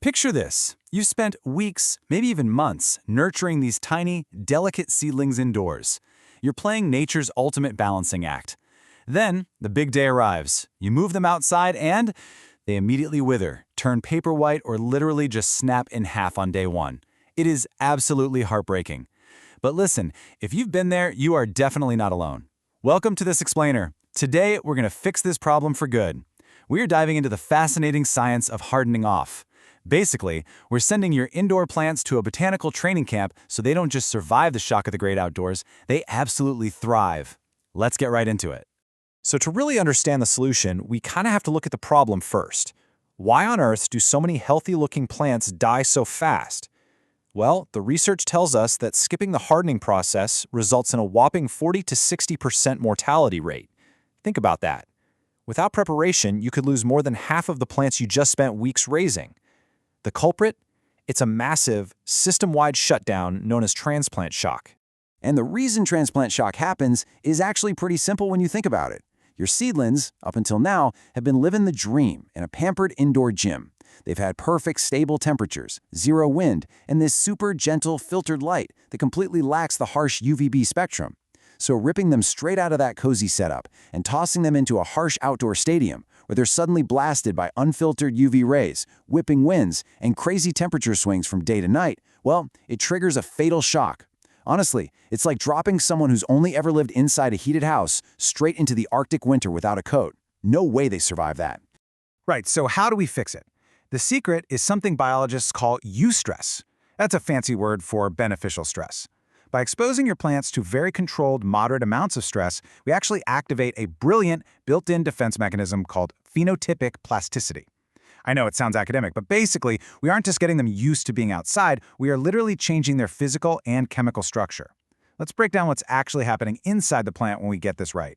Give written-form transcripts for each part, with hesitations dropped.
Picture this. You've spent weeks, maybe even months, nurturing these tiny, delicate seedlings indoors. You're playing nature's ultimate balancing act. Then, the big day arrives. You move them outside and they immediately wither, turn paper white, or literally just snap in half on day one. It is absolutely heartbreaking. But listen, if you've been there, you are definitely not alone. Welcome to This Explainer. Today, we're going to fix this problem for good. We are diving into the fascinating science of hardening off. Basically, we're sending your indoor plants to a botanical training camp so they don't just survive the shock of the great outdoors, they absolutely thrive. Let's get right into it. So to really understand the solution, we kind of have to look at the problem first. Why on earth do so many healthy-looking plants die so fast? Well, the research tells us that skipping the hardening process results in a whopping 40 to 60% mortality rate. Think about that. Without preparation, you could lose more than half of the plants you just spent weeks raising. The culprit? It's a massive, system-wide shutdown known as transplant shock. And the reason transplant shock happens is actually pretty simple when you think about it. Your seedlings, up until now, have been living the dream in a pampered indoor gym. They've had perfect, stable temperatures, zero wind, and this super gentle, filtered light that completely lacks the harsh UVB spectrum. So ripping them straight out of that cozy setup and tossing them into a harsh outdoor stadium where they're suddenly blasted by unfiltered UV rays, whipping winds, and crazy temperature swings from day to night, well, it triggers a fatal shock. Honestly, it's like dropping someone who's only ever lived inside a heated house straight into the Arctic winter without a coat. No way they survive that. Right, so how do we fix it? The secret is something biologists call eustress. That's a fancy word for beneficial stress. By exposing your plants to very controlled, moderate amounts of stress, we actually activate a brilliant built-in defense mechanism called phenotypic plasticity. I know it sounds academic, but basically, we aren't just getting them used to being outside, we are literally changing their physical and chemical structure. Let's break down what's actually happening inside the plant when we get this right.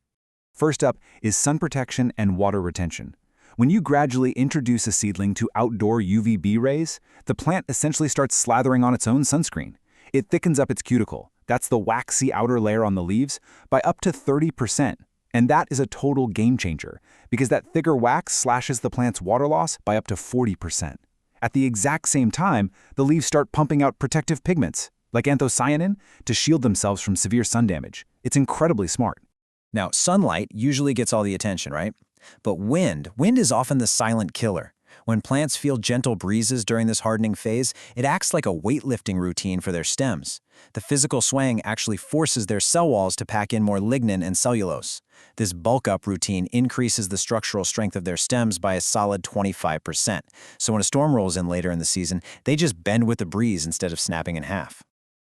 First up is sun protection and water retention. When you gradually introduce a seedling to outdoor UVB rays, the plant essentially starts slathering on its own sunscreen. It thickens up its cuticle, that's the waxy outer layer on the leaves, by up to 30%. And that is a total game changer, because that thicker wax slashes the plant's water loss by up to 40%. At the exact same time, the leaves start pumping out protective pigments, like anthocyanin, to shield themselves from severe sun damage. It's incredibly smart. Now, sunlight usually gets all the attention, right? But wind is often the silent killer. When plants feel gentle breezes during this hardening phase, it acts like a weightlifting routine for their stems. The physical swaying actually forces their cell walls to pack in more lignin and cellulose. This bulk-up routine increases the structural strength of their stems by a solid 25%. So when a storm rolls in later in the season, they just bend with the breeze instead of snapping in half.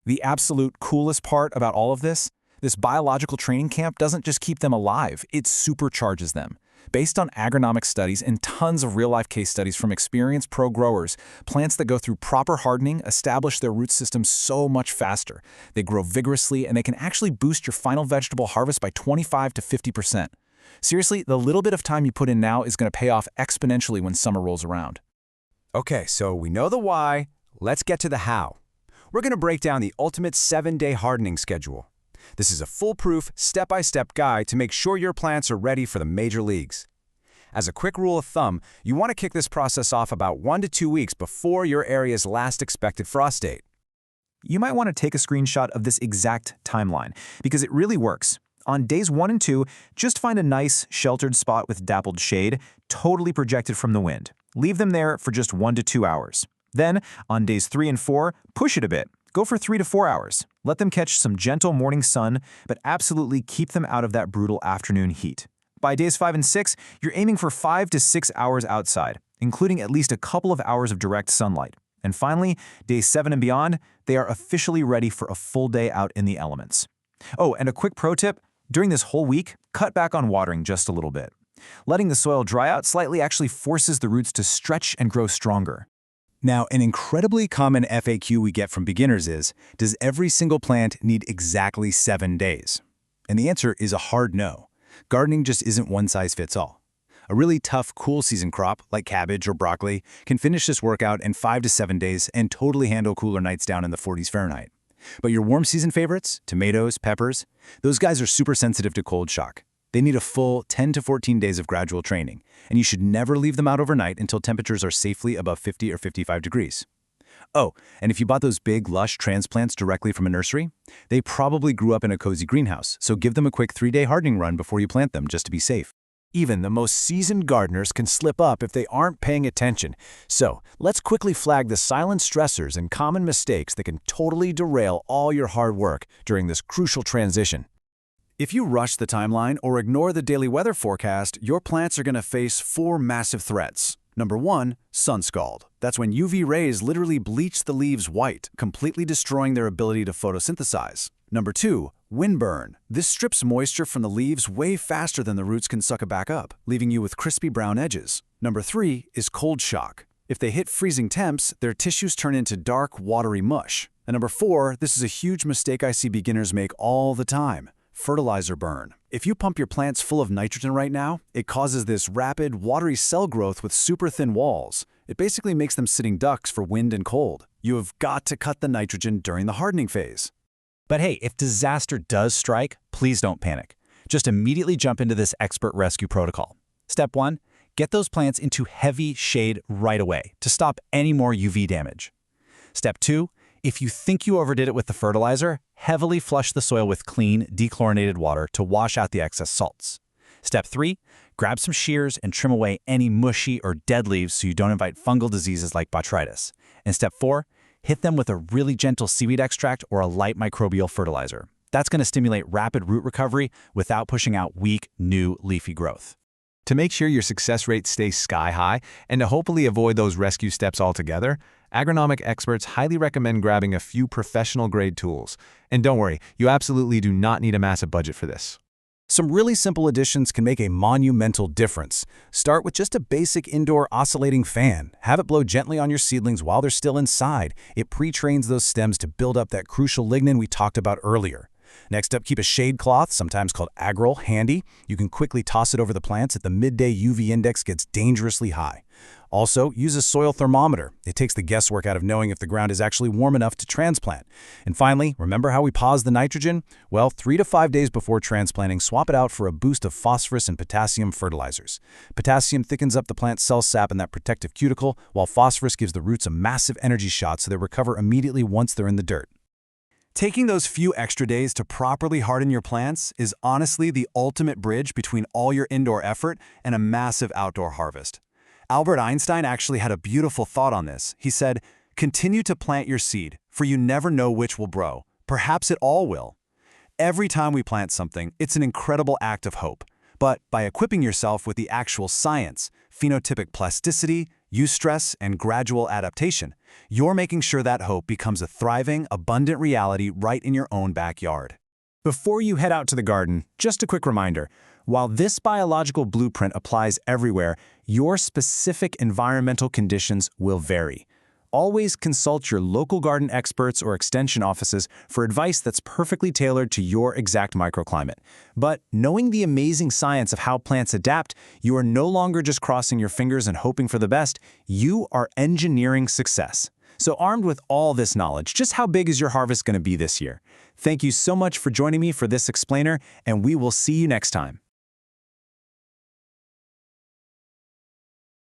The absolute coolest part about all of this biological training camp doesn't just keep them alive, it supercharges them. Based on agronomic studies and tons of real-life case studies from experienced pro growers, plants that go through proper hardening establish their root systems so much faster. They grow vigorously, and they can actually boost your final vegetable harvest by 25 to 50%. Seriously, the little bit of time you put in now is going to pay off exponentially when summer rolls around. Okay, so we know the why. Let's get to the how. We're going to break down the ultimate 7-day hardening schedule. This is a foolproof, step-by-step guide to make sure your plants are ready for the major leagues. As a quick rule of thumb, you want to kick this process off about 1 to 2 weeks before your area's last expected frost date. You might want to take a screenshot of this exact timeline, because it really works. On days 1 and 2, just find a nice, sheltered spot with dappled shade, totally projected from the wind. Leave them there for just 1 to 2 hours. Then, on days 3 and 4, push it a bit. Go for 3 to 4 hours. Let them catch some gentle morning sun, but absolutely keep them out of that brutal afternoon heat. By days 5 and 6, you're aiming for 5 to 6 hours outside, including at least a couple of hours of direct sunlight. And finally, days 7 and beyond, they are officially ready for a full day out in the elements. Oh, and a quick pro tip, during this whole week, cut back on watering just a little bit. Letting the soil dry out slightly actually forces the roots to stretch and grow stronger. Now, an incredibly common FAQ we get from beginners is, does every single plant need exactly 7 days? And the answer is a hard no. Gardening just isn't one size fits all. A really tough, cool season crop, like cabbage or broccoli, can finish this workout in 5 to 7 days and totally handle cooler nights down in the 40s Fahrenheit. But your warm season favorites, tomatoes, peppers, those guys are super sensitive to cold shock. They need a full 10 to 14 days of gradual training, and you should never leave them out overnight until temperatures are safely above 50 or 55 degrees. Oh, and if you bought those big, lush transplants directly from a nursery, they probably grew up in a cozy greenhouse, so give them a quick 3-day hardening run before you plant them just to be safe. Even the most seasoned gardeners can slip up if they aren't paying attention. So, let's quickly flag the silent stressors and common mistakes that can totally derail all your hard work during this crucial transition. If you rush the timeline or ignore the daily weather forecast, your plants are going to face 4 massive threats. Number 1, sun scald. That's when UV rays literally bleach the leaves white, completely destroying their ability to photosynthesize. Number 2, windburn. This strips moisture from the leaves way faster than the roots can suck it back up, leaving you with crispy brown edges. Number 3 is cold shock. If they hit freezing temps, their tissues turn into dark, watery mush. And number 4, this is a huge mistake I see beginners make all the time. Fertilizer burn. If you pump your plants full of nitrogen right now, it causes this rapid, watery cell growth with super thin walls. It basically makes them sitting ducks for wind and cold. You have got to cut the nitrogen during the hardening phase. But hey, if disaster does strike, please don't panic. Just immediately jump into this expert rescue protocol. Step 1, get those plants into heavy shade right away to stop any more UV damage. Step 2, if you think you overdid it with the fertilizer, heavily flush the soil with clean, dechlorinated water to wash out the excess salts. Step 3, grab some shears and trim away any mushy or dead leaves so you don't invite fungal diseases like botrytis. And Step 4, hit them with a really gentle seaweed extract or a light microbial fertilizer. That's going to stimulate rapid root recovery without pushing out weak, new leafy growth. To make sure your success rate stays sky high and to hopefully avoid those rescue steps altogether, agronomic experts highly recommend grabbing a few professional-grade tools. And don't worry, you absolutely do not need a massive budget for this. Some really simple additions can make a monumental difference. Start with just a basic indoor oscillating fan. Have it blow gently on your seedlings while they're still inside. It pre-trains those stems to build up that crucial lignin we talked about earlier. Next up, keep a shade cloth, sometimes called agrel, handy. You can quickly toss it over the plants if the midday UV index gets dangerously high. Also, use a soil thermometer. It takes the guesswork out of knowing if the ground is actually warm enough to transplant. And finally, remember how we paused the nitrogen? Well, 3 to 5 days before transplanting, swap it out for a boost of phosphorus and potassium fertilizers. Potassium thickens up the plant's cell sap in that protective cuticle, while phosphorus gives the roots a massive energy shot so they recover immediately once they're in the dirt. Taking those few extra days to properly harden your plants is honestly the ultimate bridge between all your indoor effort and a massive outdoor harvest. Albert Einstein actually had a beautiful thought on this. He said, "Continue to plant your seed, for you never know which will grow. Perhaps it all will." Every time we plant something, it's an incredible act of hope. But by equipping yourself with the actual science, phenotypic plasticity, eustress, and gradual adaptation, you're making sure that hope becomes a thriving, abundant reality right in your own backyard. Before you head out to the garden, just a quick reminder. While this biological blueprint applies everywhere, your specific environmental conditions will vary. Always consult your local garden experts or extension offices for advice that's perfectly tailored to your exact microclimate. But knowing the amazing science of how plants adapt, you are no longer just crossing your fingers and hoping for the best, you are engineering success. So armed with all this knowledge, just how big is your harvest going to be this year? Thank you so much for joining me for this explainer, and we will see you next time.